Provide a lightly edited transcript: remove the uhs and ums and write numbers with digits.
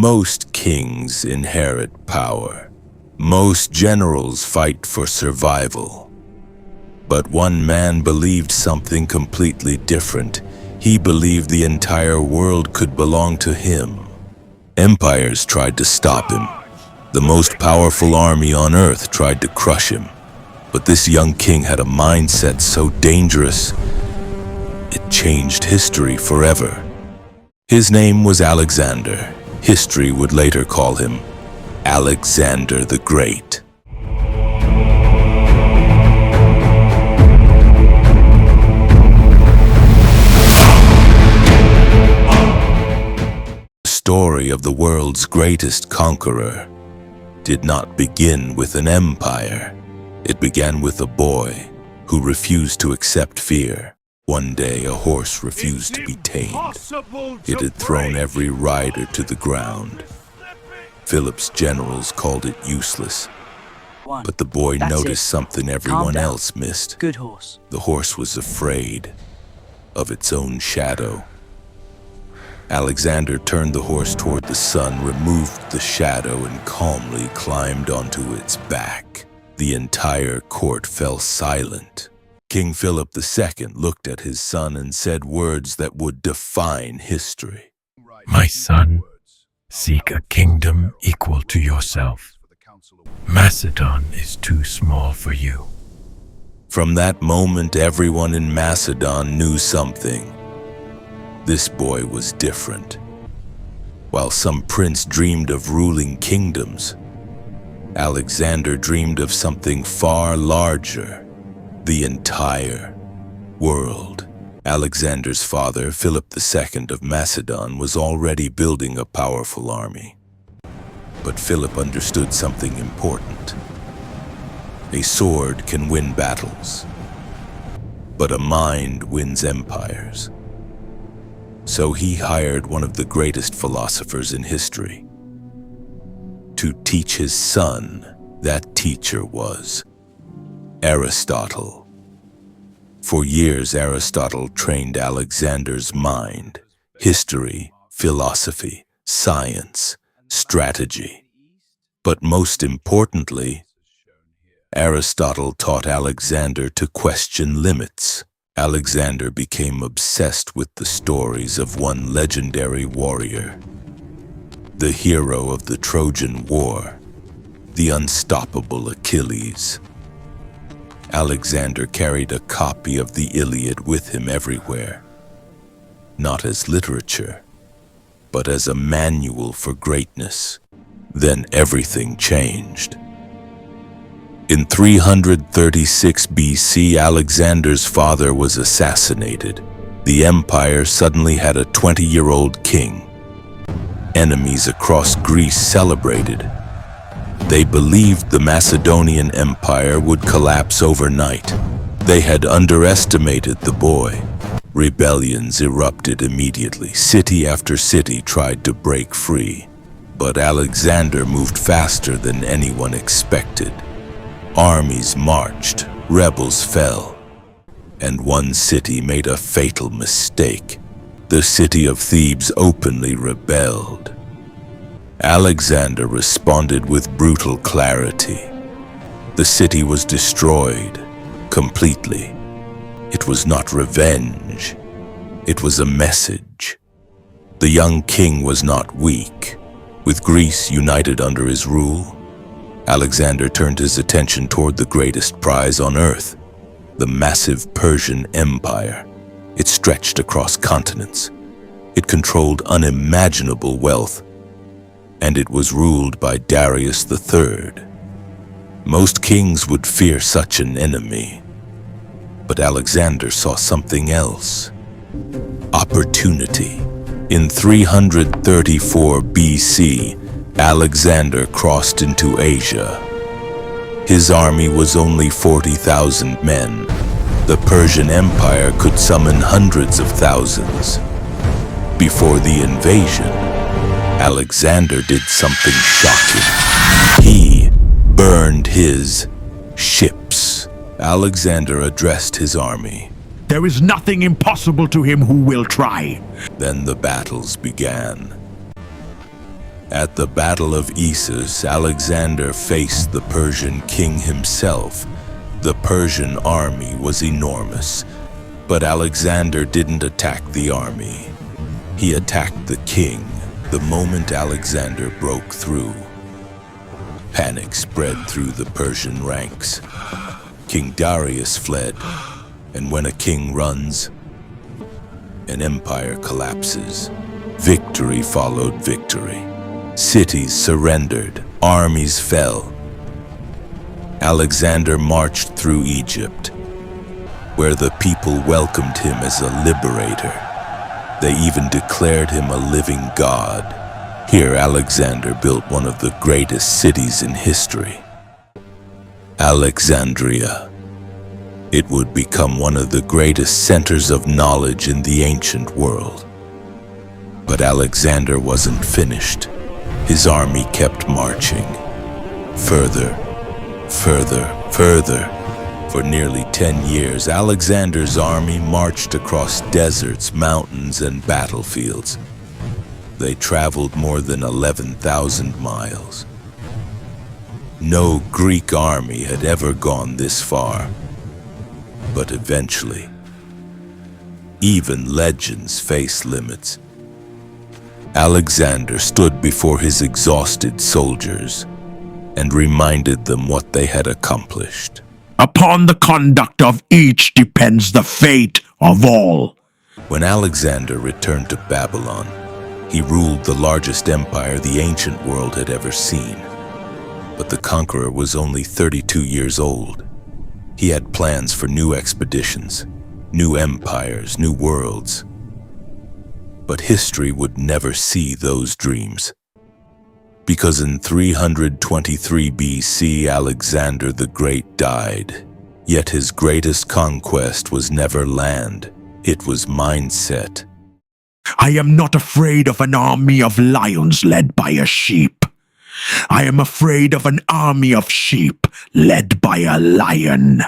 Most kings inherit power. Most generals fight for survival. But one man believed something completely different. He believed the entire world could belong to him. Empires tried to stop him. The most powerful army on earth tried to crush him. But this young king had a mindset so dangerous, it changed history forever. His name was Alexander. History would later call him Alexander the Great. The story of the world's greatest conqueror did not begin with an empire. It began with a boy who refused to accept fear. One day, a horse refused to be tamed. It had thrown every rider to the ground. Philip's generals called it useless. But the boy noticed something everyone else missed. Good horse. The horse was afraid of its own shadow. Alexander turned the horse toward the sun, removed the shadow, and calmly climbed onto its back. The entire court fell silent. King Philip II looked at his son and said words that would define history. My son, seek a kingdom equal to yourself. Macedon is too small for you. From that moment, everyone in Macedon knew something. This boy was different. While some prince dreamed of ruling kingdoms, Alexander dreamed of something far larger. The entire world. Alexander's father, Philip II of Macedon, was already building a powerful army. But Philip understood something important. A sword can win battles, but a mind wins empires. So he hired one of the greatest philosophers in history to teach his son. That teacher was Aristotle. For years, Aristotle trained Alexander's mind, history, philosophy, science, strategy. But most importantly, Aristotle taught Alexander to question limits. Alexander became obsessed with the stories of one legendary warrior, the hero of the Trojan War, the unstoppable Achilles. Alexander carried a copy of the Iliad with him everywhere, not as literature, but as a manual for greatness. Then everything changed. In 336 BC, Alexander's father was assassinated. The empire suddenly had a 20-year-old king. Enemies across Greece celebrated. They believed the Macedonian Empire would collapse overnight. They had underestimated the boy. Rebellions erupted immediately. City after city tried to break free. But Alexander moved faster than anyone expected. Armies marched, rebels fell, and one city made a fatal mistake. The city of Thebes openly rebelled. Alexander responded with brutal clarity. The city was destroyed completely. It was not revenge. It was a message. The young king was not weak. With Greece united under his rule, Alexander turned his attention toward the greatest prize on earth, the massive Persian Empire. It stretched across continents. It controlled unimaginable wealth, and it was ruled by Darius III. Most kings would fear such an enemy, but Alexander saw something else. Opportunity. In 334 BC, Alexander crossed into Asia. His army was only 40,000 men. The Persian Empire could summon hundreds of thousands. Before the invasion, Alexander did something shocking. He burned his ships. Alexander addressed his army. There is nothing impossible to him who will try. Then the battles began. At the Battle of Issus, Alexander faced the Persian king himself. The Persian army was enormous, but Alexander didn't attack the army. He attacked the king the moment Alexander broke through. Panic spread through the Persian ranks. King Darius fled, and when a king runs, an empire collapses. Victory followed victory. Cities surrendered, armies fell. Alexander marched through Egypt, where the people welcomed him as a liberator. They even declared him a living god. Here, Alexander built one of the greatest cities in history, Alexandria. It would become one of the greatest centers of knowledge in the ancient world. But Alexander wasn't finished. His army kept marching. Further, further, further. For nearly 10 years, Alexander's army marched across deserts, mountains, and battlefields. They traveled more than 11,000 miles. No Greek army had ever gone this far. But eventually, even legends face limits. Alexander stood before his exhausted soldiers and reminded them what they had accomplished. Upon the conduct of each depends the fate of all. When Alexander returned to Babylon, he ruled the largest empire the ancient world had ever seen. But the conqueror was only 32 years old. He had plans for new expeditions, new empires, new worlds. But history would never see those dreams. Because in 323 BC, Alexander the Great died. Yet his greatest conquest was never land. It was mindset. I am not afraid of an army of lions led by a sheep. I am afraid of an army of sheep led by a lion.